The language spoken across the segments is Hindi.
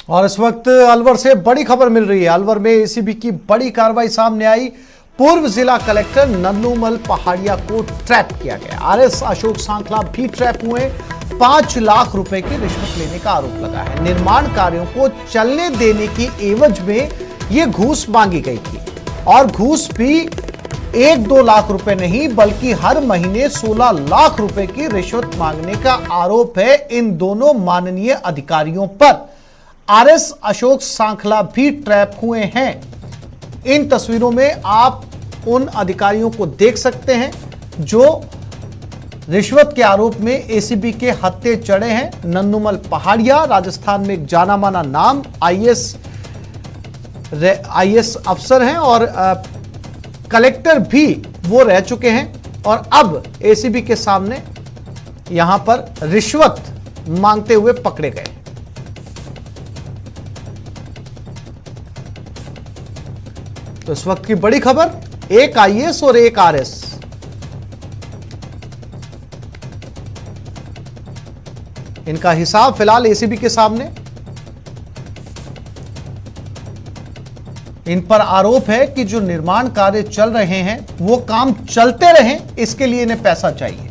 और इस वक्त अलवर से बड़ी खबर मिल रही है। अलवर में एसीबी की बड़ी कार्रवाई सामने आई। पूर्व जिला कलेक्टर नन्नूमल पहाड़िया को ट्रैप किया गया। आरएस अशोक सांखला भी ट्रैप हुए। 5 लाख रुपए की रिश्वत लेने का आरोप लगा है। निर्माण कार्यों को चलने देने की एवज में यह घूस मांगी गई थी और घूस भी 1-2 लाख रुपए नहीं बल्कि हर महीने 16 लाख रुपए की रिश्वत मांगने का आरोप है इन दोनों माननीय अधिकारियों पर। आरएस अशोक सांखला भी ट्रैप हुए हैं। इन तस्वीरों में आप उन अधिकारियों को देख सकते हैं जो रिश्वत के आरोप में एसीबी के हत्थे चढ़े हैं। नन्नूमल पहाड़िया राजस्थान में एक जाना माना नाम, आईएएस अफसर हैं और कलेक्टर भी वो रह चुके हैं और अब एसीबी के सामने यहां पर रिश्वत मांगते हुए पकड़े गए। तो इस वक्त की बड़ी खबर, एक आईएएस और एक आरएस। इनका हिसाब फिलहाल एसीबी के सामने। इन पर आरोप है कि जो निर्माण कार्य चल रहे हैं वो काम चलते रहें, इसके लिए इन्हें पैसा चाहिए।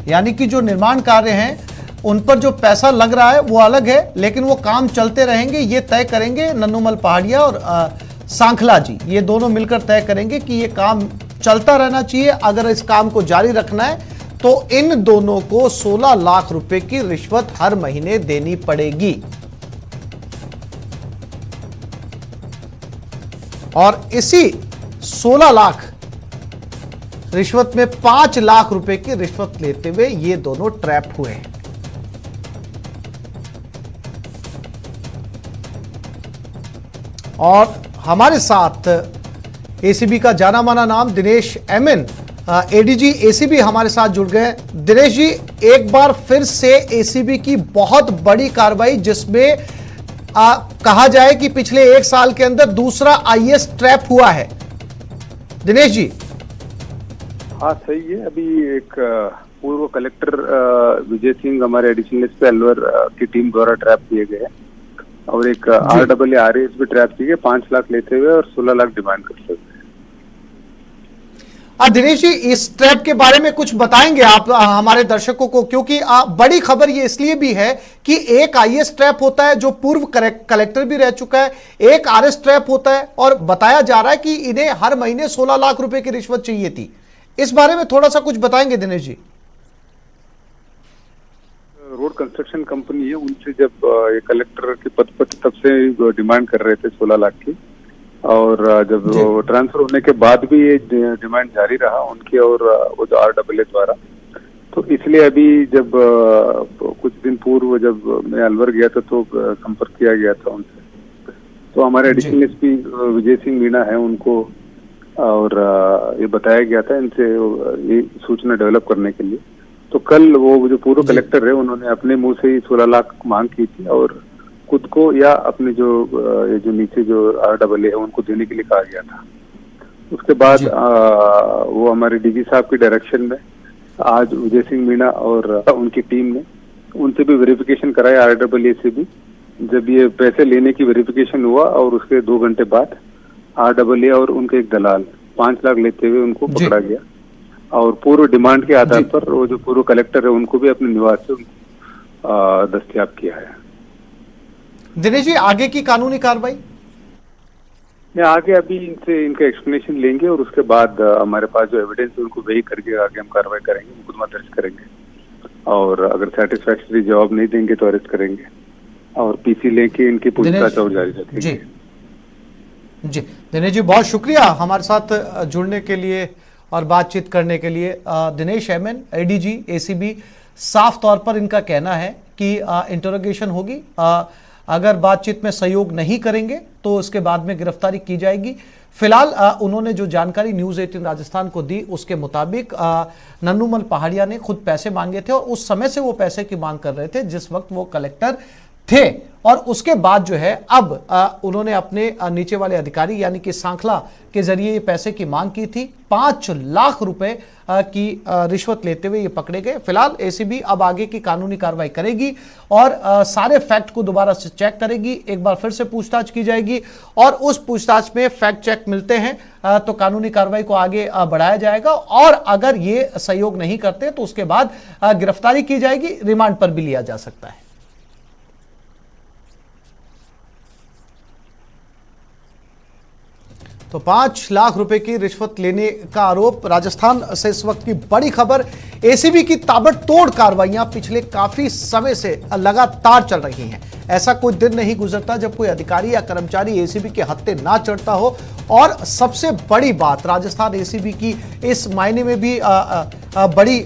यानी कि जो निर्माण कार्य हैं उन पर जो पैसा लग रहा है वो अलग है, लेकिन वो काम चलते रहेंगे ये तय करेंगे नन्नूमल पहाड़िया और सांखला जी। ये दोनों मिलकर तय करेंगे कि ये काम चलता रहना चाहिए। अगर इस काम को जारी रखना है तो इन दोनों को 16 लाख रुपए की रिश्वत हर महीने देनी पड़ेगी। और इसी 16 लाख रिश्वत में 5 लाख रुपए की रिश्वत लेते हुए ये दोनों ट्रैप हुए हैं। और हमारे साथ एसीबी का जाना माना नाम दिनेश एमएन, एडीजी एसीबी हमारे साथ जुड़ गए। दिनेश जी, एक बार फिर से एसीबी की बहुत बड़ी कार्रवाई जिसमें कहा जाए कि पिछले 1 साल के अंदर दूसरा आईएएस ट्रैप हुआ है। दिनेश जी। हाँ सही है। अभी एक पूर्व कलेक्टर विजय सिंह हमारे एडिशनल एसपी अलवर की टीम द्वारा ट्रैप किए गए हैं और एक आरएस भी ट्रैप किए गए 5 लाख लेते हुए और 16 लाख डिमांड करते हुए। दिनेश जी, इस ट्रैप के बारे में कुछ बताएंगे आप हमारे दर्शकों को, क्योंकि बड़ी खबर ये इसलिए भी है कि एक आईएएस ट्रैप होता है जो पूर्व कलेक्टर भी रह चुका है, एक आरएस ट्रैप होता है और बताया जा रहा है कि इन्हें हर महीने 16 लाख रुपए की रिश्वत चाहिए थी। इस बारे में थोड़ा सा कुछ बताएंगे Dinesh ji. Road construction company है, उनसे जब ये कलेक्टर के पद पर तब से डिमांड कर रहे थे 16 लाख की, और जब ट्रांसफर होने के बाद भी ये डिमांड जारी रहा उनकी और वो जो आरडब्ल्यूए द्वारा। तो इसलिए अभी जब कुछ दिन पूर्व जब मैं अलवर गया था तो संपर्क किया गया था उनसे। तो हमारे एडिशनल एसपी विजय सिंह मीणा है, उनको और ये बताया गया था इनसे ये सूचना डेवलप करने के लिए। तो कल वो जो पूर्व कलेक्टर है उन्होंने अपने मुंह से ही 16 लाख मांग की थी और खुद को या अपने जो नीचे जो आरडब्ल्यूए है उनको देने के लिए कहा गया था। उसके बाद वो हमारे डीजी साहब के डायरेक्शन में आज विजय सिंह मीणा और उनकी टीम ने उनसे भी वेरिफिकेशन कराया आरडब्ल्यूए से भी। जब ये पैसे लेने की वेरिफिकेशन हुआ और उसके 2 घंटे बाद आरडब्ल्यूए और उनके एक दलाल 5 लाख लेते हुए उनको पकड़ा गया और पूर्व डिमांड के आधार पर वो जो पूर्व कलेक्टर है उनको भी अपने निवास से दस्तयाब किया है। दिनेश जी, आगे की कानूनी कार्रवाई? मैं आगे अभी इनसे इनका एक्सप्लेनेशन लेंगे और उसके बाद हमारे पास जो एविडेंस है उनको वही करके आगे हम कार्रवाई करेंगे, मुकदमा दर्ज करेंगे और अगर सेटिस्फैक्टरी जवाब नहीं देंगे तो अरेस्ट करेंगे और पीसी लेके इनकी पूछताछ और जारी रखेंगे। जी दिनेश जी, बहुत शुक्रिया हमारे साथ जुड़ने के लिए और बातचीत करने के लिए। दिनेश एमएन, एडीजी एसीबी, साफ तौर पर इनका कहना है कि इंटरोगेशन होगी, अगर बातचीत में सहयोग नहीं करेंगे तो उसके बाद में गिरफ्तारी की जाएगी। फिलहाल उन्होंने जो जानकारी न्यूज़ 18 राजस्थान को दी उसके मुताबिक नन्नूमल पहाड़िया ने खुद पैसे मांगे थे और उस समय से वो पैसे की मांग कर रहे थे जिस वक्त वो कलेक्टर थे। और उसके बाद जो है अब उन्होंने अपने नीचे वाले अधिकारी यानी कि सांखला के जरिए ये पैसे की मांग की थी। 5 लाख रुपए की रिश्वत लेते हुए ये पकड़े गए। फिलहाल एसीबी अब आगे की कानूनी कार्रवाई करेगी और सारे फैक्ट को दोबारा से चेक करेगी। एक बार फिर से पूछताछ की जाएगी और उस पूछताछ में फैक्ट चेक मिलते हैं तो कानूनी कार्रवाई को आगे बढ़ाया जाएगा और अगर ये सहयोग नहीं करते तो उसके बाद गिरफ्तारी की जाएगी, रिमांड पर भी लिया जा सकता है। तो 5 लाख रुपए की रिश्वत लेने का आरोप, राजस्थान से इस वक्त की बड़ी खबर। एसीबी की ताबड़तोड़ कार्रवाइयां पिछले काफी समय से लगातार चल रही हैं। ऐसा कोई दिन नहीं गुजरता जब कोई अधिकारी या कर्मचारी एसीबी के हत्थे ना चढ़ता हो। और सबसे बड़ी बात राजस्थान एसीबी की इस मायने में भी बड़ी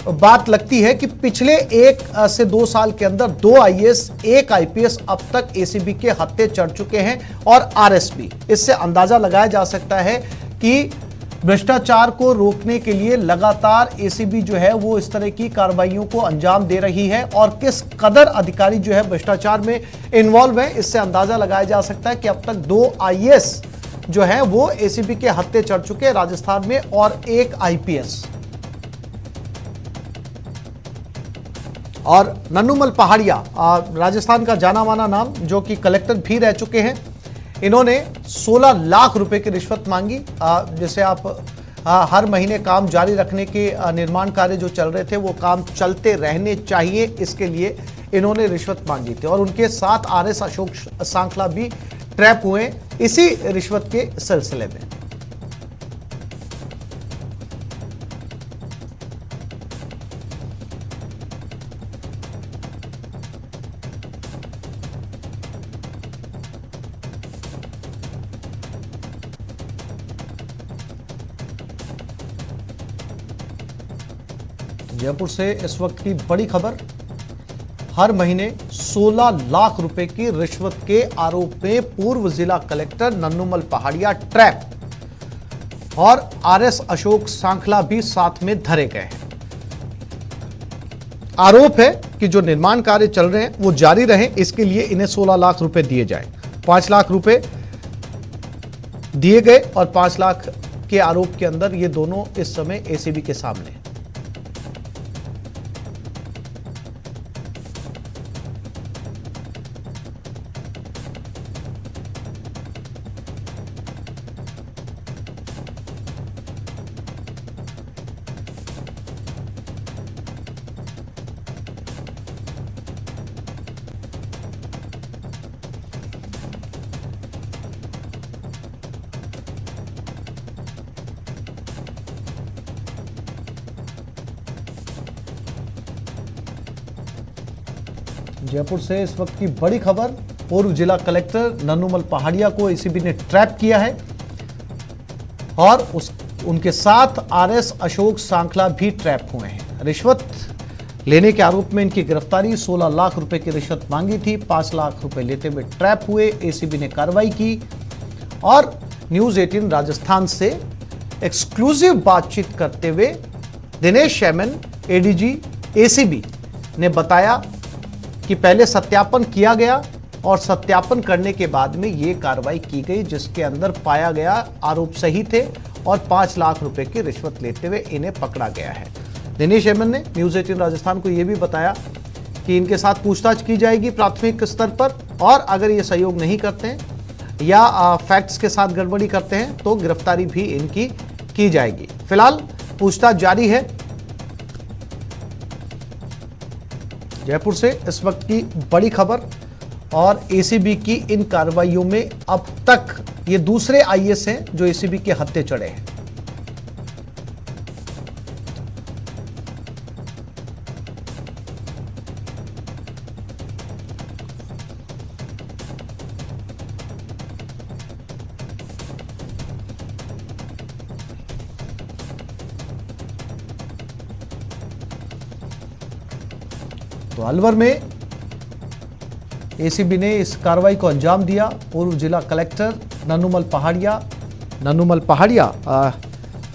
बात लगती है कि पिछले 1 से 2 साल के अंदर 2 आईएएस, 1 आईपीएस अब तक एसीबी के हत्थे चढ़ चुके हैं और आरएसपी। इससे अंदाजा लगाया जा सकता है कि भ्रष्टाचार को रोकने के लिए लगातार एसीबी जो है वो इस तरह की कार्रवाइयों को अंजाम दे रही है और किस कदर अधिकारी जो है भ्रष्टाचार में इन्वॉल्व है, इससे अंदाजा लगाया जा सकता है कि अब तक 2 आईएएस जो है वो एसीबी के हत्थे चढ़ चुके हैं राजस्थान में और 1 आईपीएस। और नन्नूमल पहाड़िया राजस्थान का जाना माना नाम, जो कि कलेक्टर भी रह चुके हैं, इन्होंने 16 लाख रुपए की रिश्वत मांगी। जैसे आप हर महीने काम जारी रखने के निर्माण कार्य जो चल रहे थे वो काम चलते रहने चाहिए, इसके लिए इन्होंने रिश्वत मांगी थी। और उनके साथ आरएस अशोक सांखला भी ट्रैप हुए इसी रिश्वत के सिलसिले में। जयपुर से इस वक्त की बड़ी खबर, हर महीने 16 लाख रुपए की रिश्वत के आरोप में पूर्व जिला कलेक्टर नन्नूमल पहाड़िया ट्रैप और आरएस अशोक सांखला भी साथ में धरे गए हैं। आरोप है कि जो निर्माण कार्य चल रहे हैं वो जारी रहे, इसके लिए इन्हें 16 लाख रुपए दिए जाए। 5 लाख रुपए दिए गए और 5 लाख के आरोप के अंदर ये दोनों इस समय एसीबी के सामने हैं। जयपुर से इस वक्त की बड़ी खबर, पूर्व जिला कलेक्टर नन्नूमल पहाड़िया को एसीबी ने ट्रैप किया है और उनके साथ आरएस अशोक सांखला भी ट्रैप हुए हैं। रिश्वत लेने के आरोप में इनकी गिरफ्तारी, 16 लाख रुपए की रिश्वत मांगी थी, 5 लाख रुपए लेते हुए ट्रैप हुए। एसीबी ने कार्रवाई की और न्यूज 18 राजस्थान से एक्सक्लूसिव बातचीत करते हुए दिनेश शैमन, एडीजी एसीबी, ने बताया कि पहले सत्यापन किया गया और सत्यापन करने के बाद में ये कार्रवाई की गई, जिसके अंदर पाया गया आरोप सही थे और 5 लाख रुपए की रिश्वत लेते हुए इन्हें पकड़ा गया है। दिनेश हेमन ने न्यूज 18 राजस्थान को यह भी बताया कि इनके साथ पूछताछ की जाएगी प्राथमिक स्तर पर और अगर ये सहयोग नहीं करते हैं या फैक्ट्स के साथ गड़बड़ी करते हैं तो गिरफ्तारी भी इनकी की जाएगी। फिलहाल पूछताछ जारी है। जयपुर से इस वक्त की बड़ी खबर और एसीबी की इन कार्रवाइयों में अब तक ये दूसरे आईएएस हैं जो एसीबी के हत्थे चढ़े हैं। तो अलवर में एसीबी ने इस कार्रवाई को अंजाम दिया। पूर्व जिला कलेक्टर नन्नूमल पहाड़िया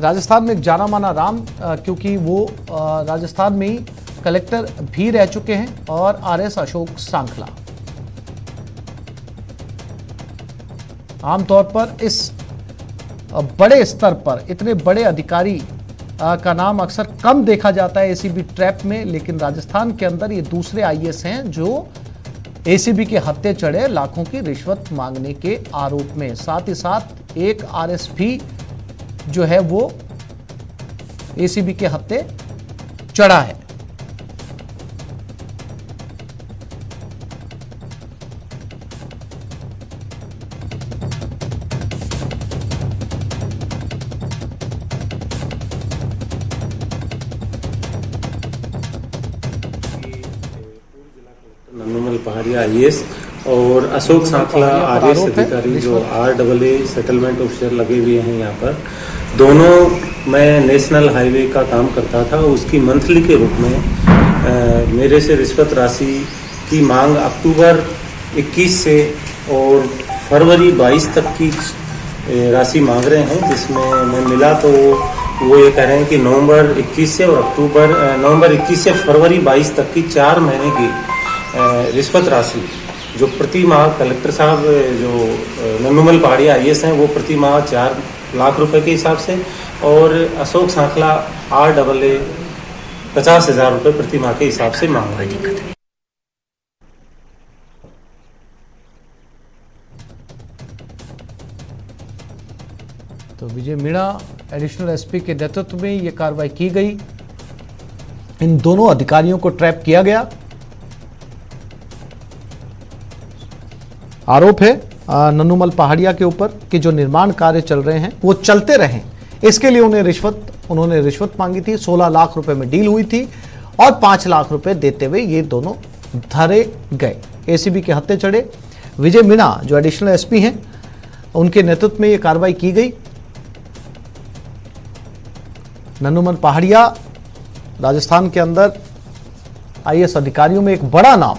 राजस्थान में एक जाना माना नाम, क्योंकि वो राजस्थान में ही कलेक्टर भी रह चुके हैं, और आरएस अशोक सांखला आमतौर पर इस बड़े स्तर पर इतने बड़े अधिकारी का नाम अक्सर कम देखा जाता है एसीबी ट्रैप में, लेकिन राजस्थान के अंदर ये दूसरे आईएएस हैं जो एसीबी के हत्थे चढ़े लाखों की रिश्वत मांगने के आरोप में। साथ ही साथ एक आरएसपी जो है वो एसीबी के हत्थे चढ़ा है। नन्नूमल पहाड़िया आईएएस और अशोक सांखला आरएएस अधिकारी जो RAA सेटलमेंट ऑफिसर लगे हुए हैं यहाँ पर, दोनों मैं नेशनल हाईवे का काम करता था। उसकी मंथली के रूप में मेरे से रिश्वत राशि की मांग अक्टूबर 21 से और फरवरी 22 तक की राशि मांग रहे हैं, जिसमें मैं मिला तो वो ये कह रहे हैं कि नवंबर 21 से और नवंबर 21 से फरवरी 22 तक की 4 महीने की रिश्वत राशि जो प्रति माह कलेक्टर साहब जो नन्नूमल पहाड़िया आईएएस हैं वो प्रति माह 4 लाख रुपए के हिसाब से, और अशोक सांखला RAA 50,000 रुपये प्रति माह के हिसाब से मांग रही है। तो विजय मीणा एडिशनल एसपी के नेतृत्व में यह कार्रवाई की गई। इन दोनों अधिकारियों को ट्रैप किया गया। आरोप है नन्नूमल पहाड़िया के ऊपर कि जो निर्माण कार्य चल रहे हैं वो चलते रहें, इसके लिए उन्होंने रिश्वत मांगी थी। 16 लाख रुपए में डील हुई थी और 5 लाख रुपए देते हुए ये दोनों धरे गए। एसीबी के हत्थे चढ़े। विजय मीणा जो एडिशनल एसपी हैं उनके नेतृत्व में ये कार्रवाई की गई। नन्नूमल पहाड़िया राजस्थान के अंदर आईएएस अधिकारियों में एक बड़ा नाम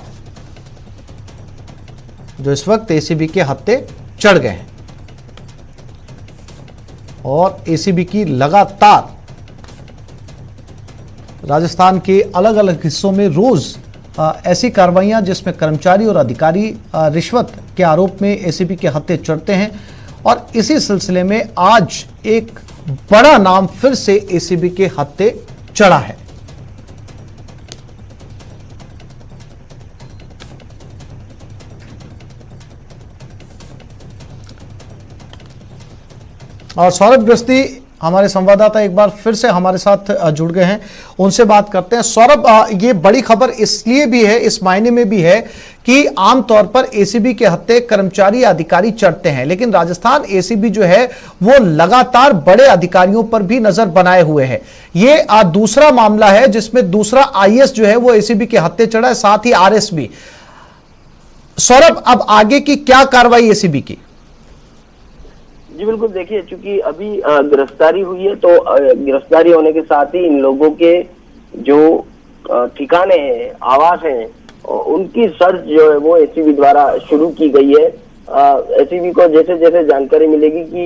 जो इस वक्त एसीबी के हत्थे चढ़ गए हैं और एसीबी की लगातार राजस्थान के अलग अलग हिस्सों में रोज ऐसी कार्रवाइयां जिसमें कर्मचारी और अधिकारी रिश्वत के आरोप में एसीबी के हत्थे चढ़ते हैं। और इसी सिलसिले में आज एक बड़ा नाम फिर से एसीबी के हत्थे चढ़ा है। और सौरभ गृहस्थी हमारे संवाददाता एक बार फिर से हमारे साथ जुड़ गए हैं, उनसे बात करते हैं। सौरभ, ये बड़ी खबर इसलिए भी है, इस मायने में भी है कि आमतौर पर एसीबी के हत्थे कर्मचारी अधिकारी चढ़ते हैं, लेकिन राजस्थान एसीबी जो है वो लगातार बड़े अधिकारियों पर भी नजर बनाए हुए है। ये दूसरा मामला है जिसमें दूसरा आईएएस जो है वो एसीबी के हत्थे चढ़ा है, साथ ही आरएस भी। सौरभ, अब आगे की क्या कार्रवाई एसीबी की? जी बिल्कुल, देखिए चूंकि अभी गिरफ्तारी हुई है तो गिरफ्तारी होने के साथ ही इन लोगों के जो ठिकाने हैं, आवास हैं, उनकी सर्च जो है वो एसीबी द्वारा शुरू की गई है। एसीबी को जैसे जैसे जानकारी मिलेगी कि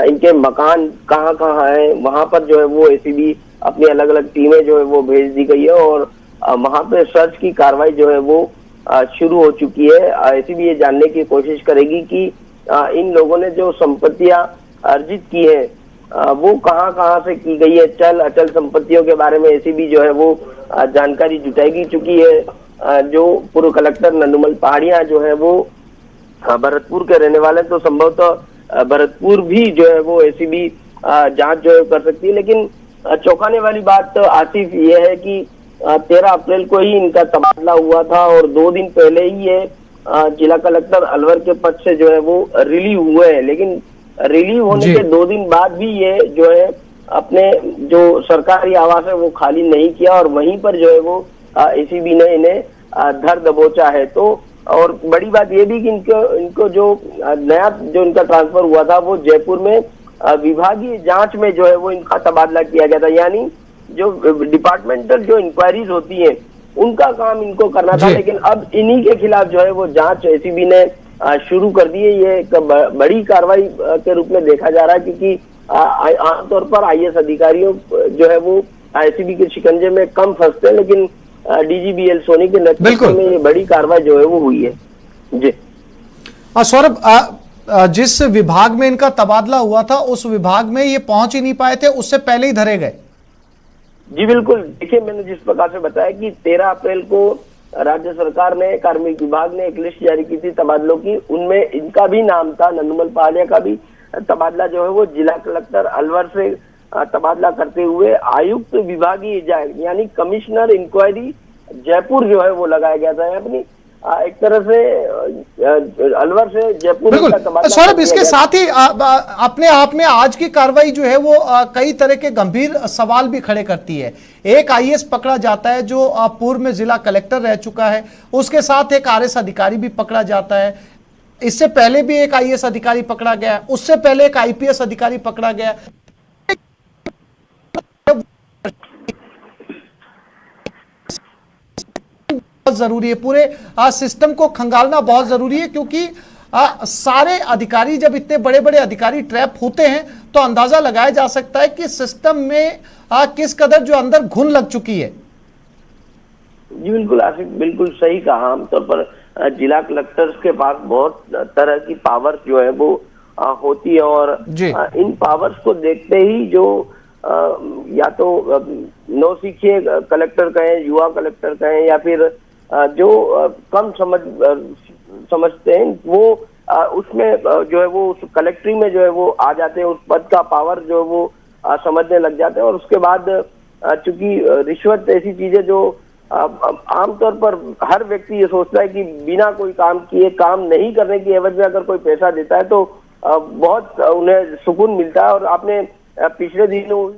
इनके मकान कहाँ कहाँ है, वहां पर जो है वो एसीबी अपनी अलग अलग टीमें जो है वो भेज दी गई है और वहां पे सर्च की कार्रवाई जो है वो शुरू हो चुकी है। एसीबी ये जानने की कोशिश करेगी कि इन लोगों ने जो संपत्तियां अर्जित की है वो कहाँ कहाँ से की गई है। चल अचल संपत्तियों के बारे में एसीबी जो है वो जानकारी जुटाएगी, चूंकि ये जो पूर्व कलेक्टर नन्नूमल पहाड़िया जो है वो भरतपुर के रहने वाले, तो संभवतः भरतपुर भी जो है वो एसीबी जांच जो है कर सकती है। लेकिन चौंकाने वाली बात तो आसिफ ये है कि 13 अप्रैल को ही इनका तबादला हुआ था और 2 दिन पहले ही ये जिला कलेक्टर अलवर के पद से जो है वो रिलीव हुए हैं। लेकिन रिलीव होने के 2 दिन बाद भी ये जो है अपने जो सरकारी आवास है वो खाली नहीं किया और वहीं पर जो है वो एसीबी ने इन्हें धर दबोचा है। तो और बड़ी बात ये भी कि इनको जो नया जो इनका ट्रांसफर हुआ था वो जयपुर में विभागीय जांच में जो है वो इनका तबादला किया गया था, यानी जो डिपार्टमेंटल जो इंक्वायरीज होती है उनका काम इनको करना था। लेकिन अब इन्हीं के खिलाफ जो है वो जांच एसीबी ने शुरू कर दी है। ये एक बड़ी कार्रवाई के रूप में देखा जा रहा है, क्योंकि आमतौर पर आईएएस अधिकारियों जो है वो एसीबी के शिकंजे में कम फंसते हैं, लेकिन डीजीबीएल सोनी के नेतृत्व में ये बड़ी कार्रवाई जो है वो हुई है। जी सौरभ, जिस विभाग में इनका तबादला हुआ था उस विभाग में ये पहुंच ही नहीं पाए थे, उससे पहले ही धरे गए। जी बिल्कुल, देखिए मैंने जिस प्रकार से बताया कि 13 अप्रैल को राज्य सरकार ने, कार्मिक विभाग ने एक लिस्ट जारी की थी तबादलों की, उनमें इनका भी नाम था, नन्नूमल पहाड़िया का भी तबादला जो है वो जिला कलेक्टर अलवर से तबादला करते हुए आयुक्त विभागीय यानी कमिश्नर इंक्वायरी जयपुर जो है वो लगाया गया था। अपनी एक तरह से अलवर से जयपुर का तबादला। सौरभ, इसके साथ ही अपने आप में आज की कार्रवाई जो है वो कई तरह के गंभीर सवाल भी खड़े करती है। एक आईएएस पकड़ा जाता है जो पूर्व में जिला कलेक्टर रह चुका है, उसके साथ एक आरएस अधिकारी भी पकड़ा जाता है, इससे पहले भी एक आईएएस अधिकारी पकड़ा गया, उससे पहले एक आईपीएस अधिकारी पकड़ा गया। जरूरी है, पूरे सिस्टम को खंगालना बहुत जरूरी है, क्योंकि सारे अधिकारी, जब इतने बड़े बड़े अधिकारी ट्रैप होते हैं तो अंदाजा लगाया जा सकता है कि सिस्टम में किस कदर जो अंदर घुन लग चुकी है। जी बिल्कुल आसिफ, बिल्कुल सही कहा। आमतौर पर जिला कलेक्टर्स के पास बहुत तरह की पावर जो है वो होती है, और इन पावर्स को देखते ही जो या तो नौसिखिए कलेक्टर कहें, युवा कलेक्टर कहें, या फिर जो कम समझते हैं वो उसमें जो है वो उस कलेक्ट्री में जो है वो आ जाते हैं, उस पद का पावर जो है वो समझने लग जाते हैं। और उसके बाद चूंकि रिश्वत ऐसी चीजें जो आमतौर पर हर व्यक्ति ये सोचता है कि बिना कोई काम किए, काम नहीं करने की एवज में अगर कोई पैसा देता है तो बहुत उन्हें सुकून मिलता है। और आपने पिछले दिनों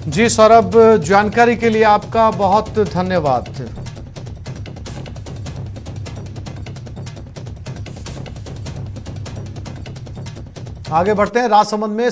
जी सौरभ, जानकारी के लिए आपका बहुत धन्यवाद। आगे बढ़ते हैं। राजसमंद में